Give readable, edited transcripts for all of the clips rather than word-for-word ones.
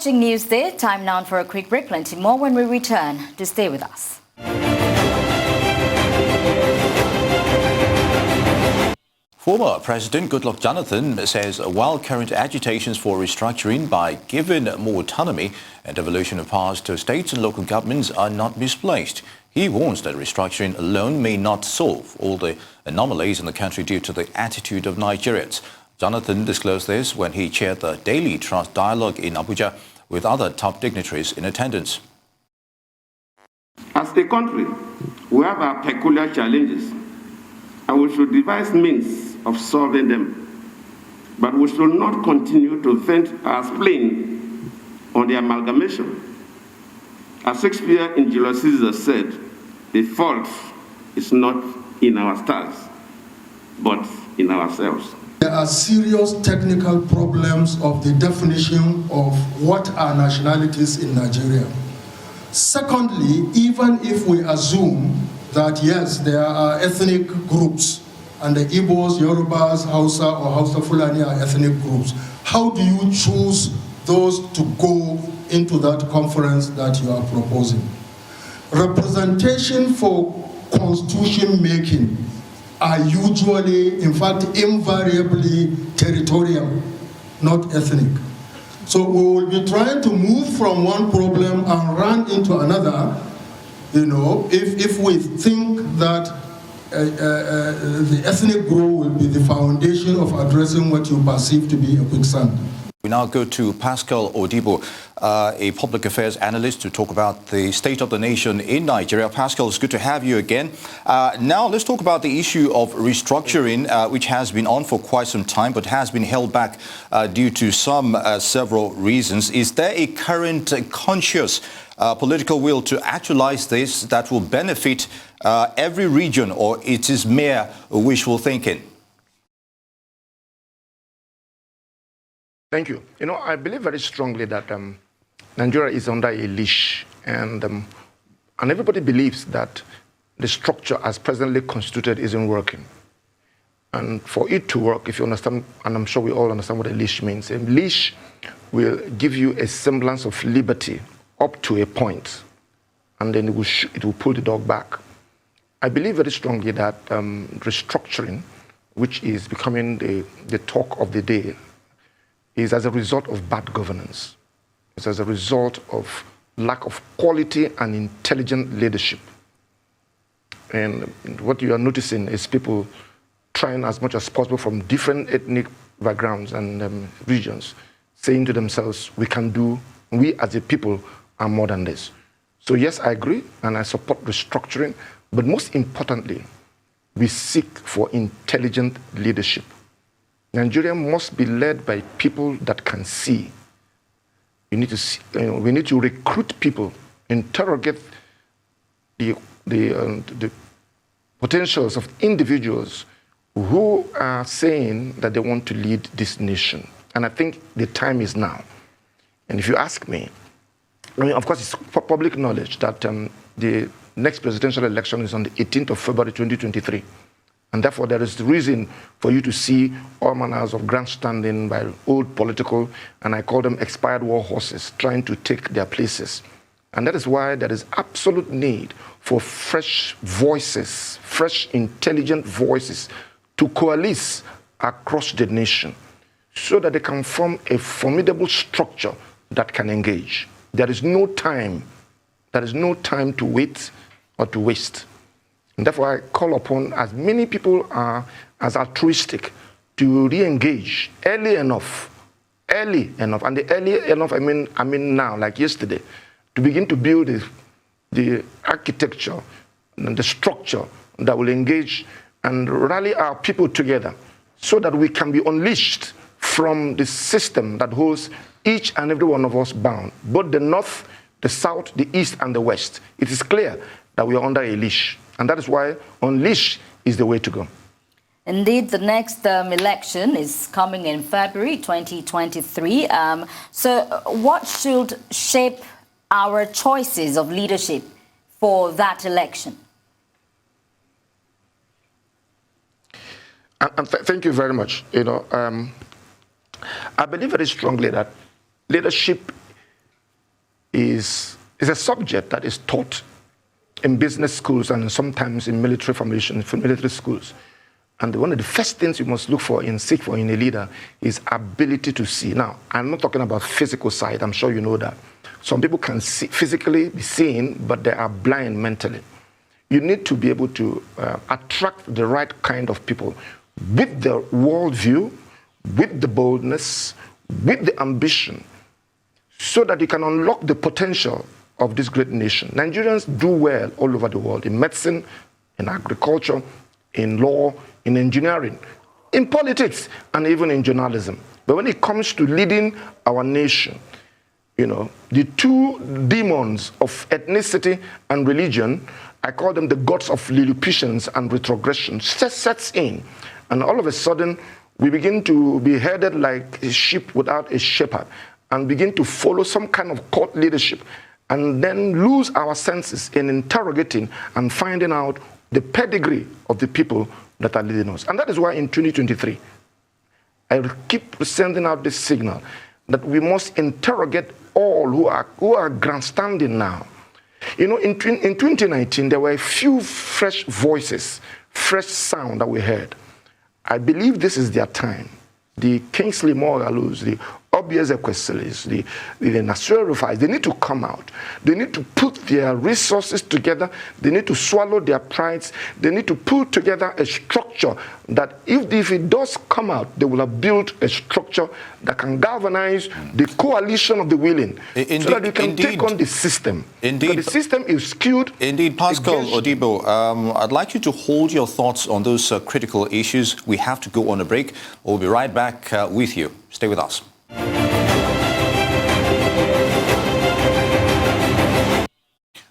watching Newsday. Time now for a quick break. Plenty more when we return. Do stay with us. Former President Goodluck Jonathan says while current agitations for restructuring by giving more autonomy and devolution of powers to states and local governments are not misplaced, he warns that restructuring alone may not solve all the anomalies in the country due to the attitude of Nigerians. Jonathan disclosed this when he chaired the Daily Trust Dialogue in Abuja with other top dignitaries in attendance. As a country, we have our peculiar challenges, and we should devise means of solving them. But we should not continue to vent our spleen on the amalgamation. As Shakespeare in Julius Caesar said, the fault is not in our stars, but in ourselves. There are serious technical problems of the definition of what are nationalities in Nigeria. Secondly, even if we assume that yes, there are ethnic groups, and the Igbos, Yorubas, Hausa, or Hausa Fulani are ethnic groups, how do you choose those to go into that conference that you are proposing? Representation for constitution making are usually, in fact, invariably territorial, not ethnic. So we will be trying to move from one problem and run into another, if we think that the ethnic group will be the foundation of addressing what you perceive to be a quicksand. We now go to Pascal Odibo, a public affairs analyst, to talk about the state of the nation in Nigeria. Pascal, it's good to have you again. Now let's talk about the issue of restructuring, which has been on for quite some time, but has been held back due to several reasons. Is there a current conscious political will to actualize this that will benefit every region, or it is mere wishful thinking? Thank you. I believe very strongly that Nigeria is under a leash, and everybody believes that the structure as presently constituted isn't working. And for it to work, if you understand, and I'm sure we all understand what a leash means, a leash will give you a semblance of liberty up to a point, and then it will pull the dog back. I believe very strongly that restructuring, which is becoming the talk of the day, is as a result of bad governance. It's as a result of lack of quality and intelligent leadership. And what you are noticing is people trying as much as possible from different ethnic backgrounds and regions, saying to themselves, we as a people are more than this. So yes, I agree, and I support restructuring, but most importantly, we seek for intelligent leadership. Nigeria must be led by people that can see. We need to recruit people, interrogate the potentials of individuals who are saying that they want to lead this nation. And I think the time is now. And if you ask me, of course, it's public knowledge that the next presidential election is on the 18th of February 2023. And therefore, there is reason for you to see all manners of grandstanding by old political, and I call them expired war horses, trying to take their places. And that is why there is absolute need for fresh voices, fresh intelligent voices to coalesce across the nation so that they can form a formidable structure that can engage. There is no time. There is no time to wait or to waste. And therefore, I call upon as many people as altruistic to re-engage early enough, and the early enough, I mean now, like yesterday, to begin to build the architecture and the structure that will engage and rally our people together so that we can be unleashed from the system that holds each and every one of us bound, both the North, the South, the East, and the West. It is clear that we are under a leash. And that is why unleash is the way to go. Indeed, the next election is coming in February 2023. So what should shape our choices of leadership for that election? Thank you very much. I believe very strongly that leadership is a subject that is taught in business schools and sometimes in military formations, for military schools. And one of the first things you must look for and seek for in a leader is ability to see. Now, I'm not talking about physical side. I'm sure you know that. Some people can see, physically be seen, but they are blind mentally. You need to be able to attract the right kind of people with the worldview, with the boldness, with the ambition, so that you can unlock the potential of this great nation. Nigerians do well all over the world, in medicine, in agriculture, in law, in engineering, in politics, and even in journalism. But when it comes to leading our nation, you know, the two demons of ethnicity and religion, I call them the gods of Lilliputians and retrogression, sets in. And all of a sudden, we begin to be headed like a sheep without a shepherd and begin to follow some kind of cult leadership and then lose our senses in interrogating and finding out the pedigree of the people that are leading us. And that is why in 2023, I keep sending out this signal that we must interrogate all who are grandstanding now. You know, in 2019, there were a few fresh voices, fresh sound that we heard. I believe this is their time. The Kingsley Mogalus, the Obieze Kweselis, the Nasir Rufais, they need to come out. They need to put their resources together. They need to swallow their prides. They need to put together a structure that if it does come out, they will have built a structure that can galvanize the coalition of the willing, so that we can take on the system. Indeed. Because the system is skewed. Indeed, Pascal Odibo, I'd like you to hold your thoughts on those critical issues. We have to go on a break. We'll be right back with you. Stay with us.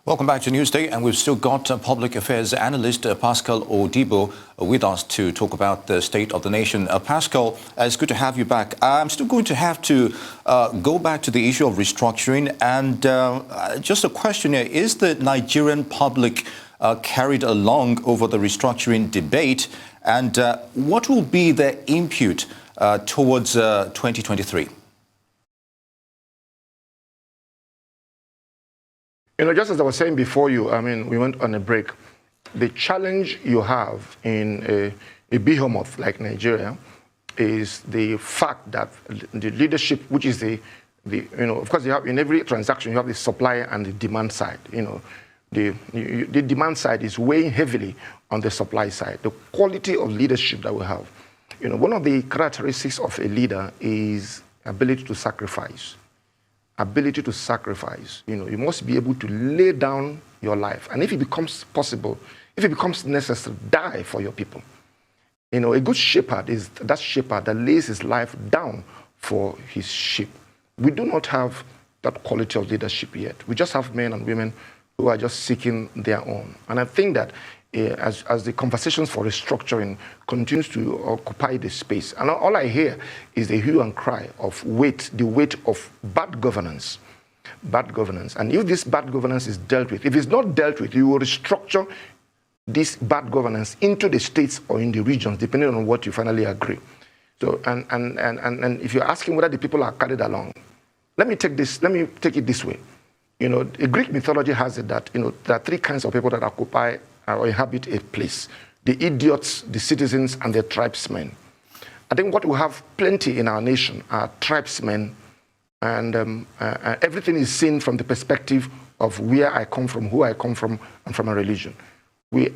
Welcome back to Newsday, and we've still got public affairs analyst Pascal Odibo with us to talk about the state of the nation. Pascal, it's good to have you back. I'm still going to have to go back to the issue of restructuring, and just a question here. Is the Nigerian public carried along over the restructuring debate, and what will be their input towards 2023? You know, just as I was saying before you, I mean, we went on a break. The challenge you have in a behemoth like Nigeria is the fact that the leadership, which is you know, of course, you have in every transaction, you have the supply and the demand side. You know, the demand side is weighing heavily on the supply side. The quality of leadership that we have. You know, one of the characteristics of a leader is ability to sacrifice. Ability to sacrifice. You know, you must be able to lay down your life. And if it becomes possible, if it becomes necessary, die for your people. You know, a good shepherd is that shepherd that lays his life down for his sheep. We do not have that quality of leadership yet. We just have men and women who are just seeking their own. And I think that as the conversations for restructuring continues to occupy the space, and all I hear is the hue and cry of the weight of bad governance. Bad governance. And if this bad governance is dealt with, if it's not dealt with, you will restructure this bad governance into the states or in the regions, depending on what you finally agree. So, and if you're asking whether the people are carried along, let me take it this way. You know, the Greek mythology has it that, you know, there are three kinds of people that occupy or inhabit a place: the idiots, the citizens, and the tribesmen. I think what we have plenty in our nation are tribesmen, and everything is seen from the perspective of where I come from, who I come from, and from a religion. We're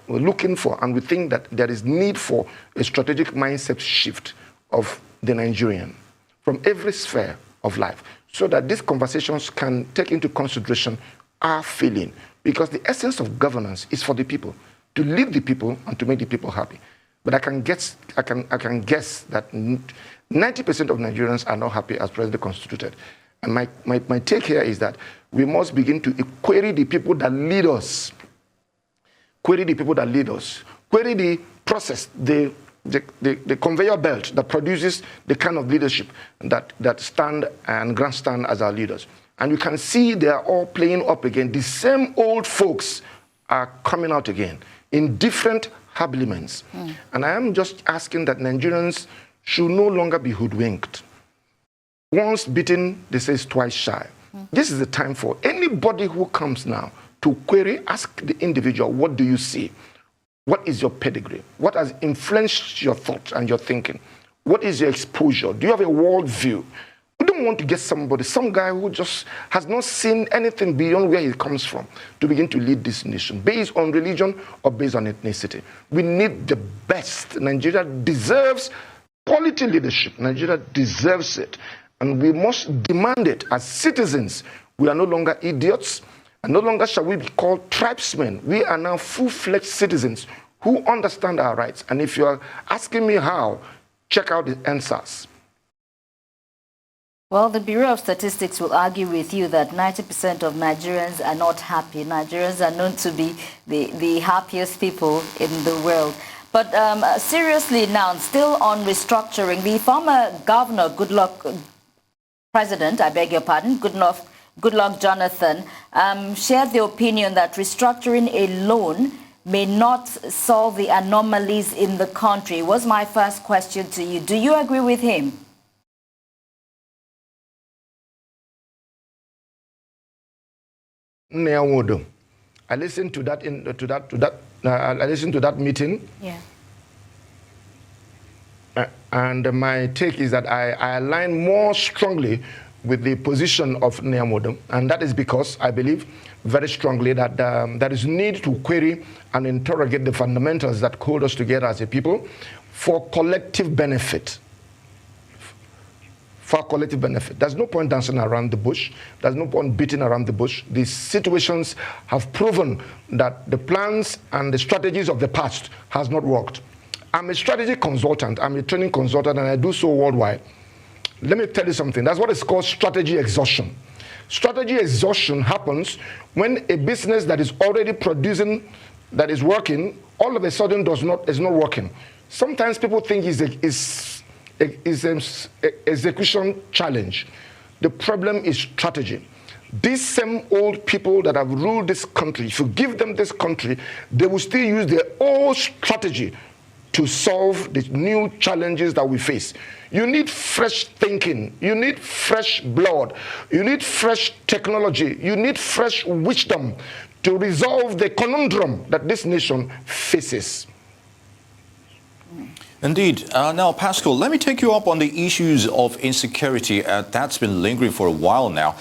looking for, and we think that there is need for a strategic mindset shift of the Nigerian from every sphere of life, so that these conversations can take into consideration our feeling. Because the essence of governance is for the people, to lead the people and to make the people happy. But I can guess that 90% of Nigerians are not happy as presently constituted. And my take here is that we must begin to query the people that lead us. Query the people that lead us. Query the process, the conveyor belt that produces the kind of leadership that stand and grandstand as our leaders. And you can see they are all playing up again. The same old folks are coming out again in different habiliments. And I am just asking that Nigerians should no longer be hoodwinked. Once bitten, they say it's twice shy. This is the time for anybody who comes now to query, ask the individual, what do you see? What is your pedigree? What has influenced your thought and your thinking? What is your exposure? Do you have a world view? We don't want to get somebody, some guy who just has not seen anything beyond where he comes from to begin to lead this nation, based on religion or based on ethnicity. We need the best. Nigeria deserves quality leadership. Nigeria deserves it. And we must demand it as citizens. We are no longer idiots, and no longer shall we be called tribesmen. We are now full-fledged citizens who understand our rights. And if you are asking me how, check out the answers. Well, the Bureau of Statistics will argue with you that 90% of Nigerians are not happy. Nigerians are known to be the happiest people in the world. But seriously now, still on restructuring, the former governor, President, I beg your pardon, Goodluck Jonathan, shared the opinion that restructuring alone may not solve the anomalies in the country. Was my first question to you. Do you agree with him? I listened to that I listened to that meeting. Yeah. And my take is that I align more strongly with the position of Nyamodo, and that is because I believe very strongly that there is need to query and interrogate the fundamentals that hold us together as a people for collective benefit. For collective benefit. There's no point dancing around the bush. There's no point beating around the bush. These situations have proven that the plans and the strategies of the past has not worked. I'm a strategy consultant. I'm a training consultant, and I do so worldwide. Let me tell you something. That's what is called strategy exhaustion. Strategy exhaustion happens when a business that is already producing, that is working, all of a sudden is not working. Sometimes people think it's an execution challenge. The problem is strategy. These same old people that have ruled this country, if you give them this country, they will still use their old strategy to solve the new challenges that we face. You need fresh thinking. You need fresh blood. You need fresh technology. You need fresh wisdom to resolve the conundrum that this nation faces. Indeed. Now, Pascal, let me take you up on the issues of insecurity. That's been lingering for a while now.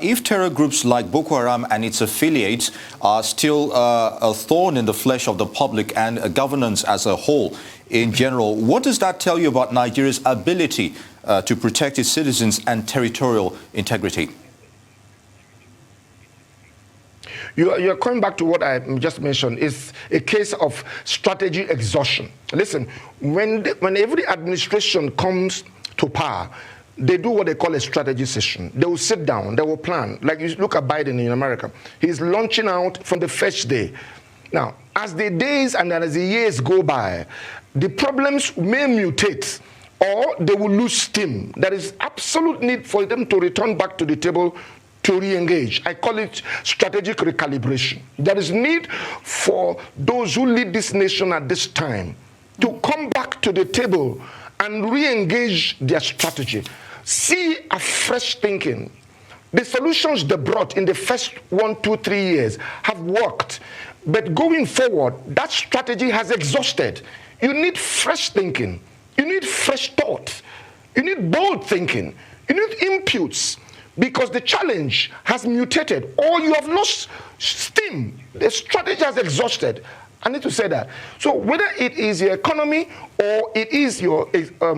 If terror groups like Boko Haram and its affiliates are still a thorn in the flesh of the public and governance as a whole in general, what does that tell you about Nigeria's ability to protect its citizens and territorial integrity? You're coming back to what I just mentioned. It's a case of strategy exhaustion. Listen, when every administration comes to power, they do what they call a strategy session. They will sit down, they will plan. Like you look at Biden in America. He's launching out from the first day. Now, as the days and as the years go by, the problems may mutate or they will lose steam. There is absolute need for them to return back to the table to re-engage. I call it strategic recalibration. There is need for those who lead this nation at this time to come back to the table and re-engage their strategy. See a fresh thinking. The solutions they brought in the first 1, 2, 3 years have worked. But going forward, that strategy has exhausted. You need fresh thinking. You need fresh thought. You need bold thinking. You need inputs. Because the challenge has mutated, or you have lost steam. The strategy has exhausted. I need to say that. So whether it is your economy, or it is your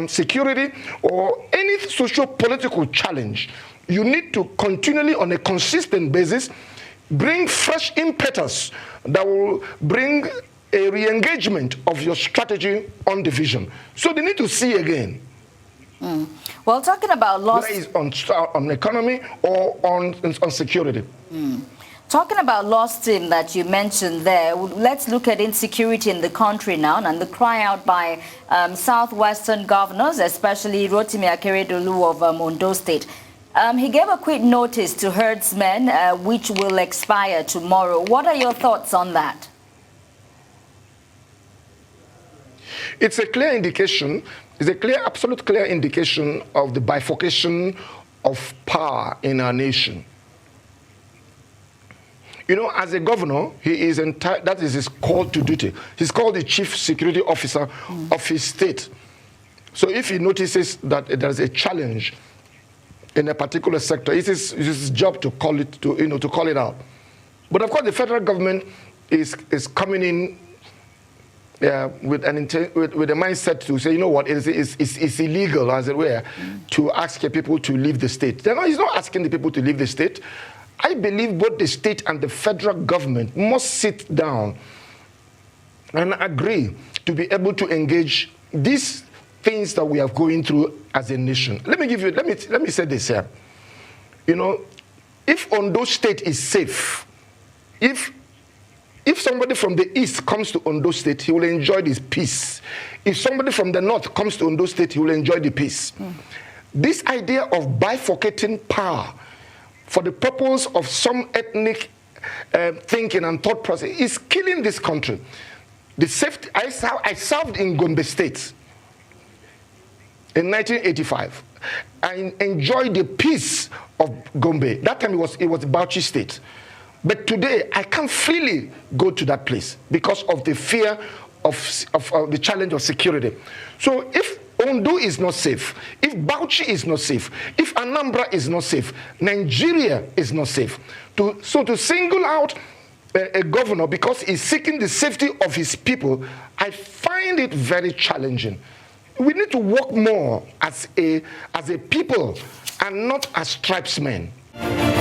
security, or any socio-political challenge, you need to continually, on a consistent basis, bring fresh impetus that will bring a re-engagement of your strategy on the vision. So they need to see again. Well, talking about lost... Whether it's on economy or on security. Talking about lost steam that you mentioned there, let's look at insecurity in the country now and the cry out by southwestern governors, especially Rotimi Akeredolu of Ondo State. He gave a quick notice to herdsmen, which will expire tomorrow. What are your thoughts on that? It's a clear indication. It's a clear, absolute clear indication of the bifurcation of power in our nation. You know, as a governor, he is that is his call to duty. He's called the chief security officer of his state. So if he notices that there's a challenge in a particular sector, it's his job to call it to call it out. But of course, the federal government is coming in with a mindset to say, you know what, it's illegal, as it were, to ask people to leave the state. He's not asking the people to leave the state. I believe both the state and the federal government must sit down and agree to be able to engage these things that we are going through as a nation. Let me say this here. You know, if Ondo State is safe, if somebody from the east comes to Ondo State, he will enjoy this peace. If somebody from the north comes to Ondo State, he will enjoy the peace. This idea of bifurcating power for the purpose of some ethnic thinking and thought process is killing this country. The safety, I served in Gombe State in 1985. I enjoyed the peace of Gombe. That time it was Bauchi State. But today, I can't freely go to that place because of the fear of the challenge of security. So if Ondo is not safe, if Bauchi is not safe, if Anambra is not safe, Nigeria is not safe. So to single out a governor because he's seeking the safety of his people, I find it very challenging. We need to work more as a people and not as tribesmen.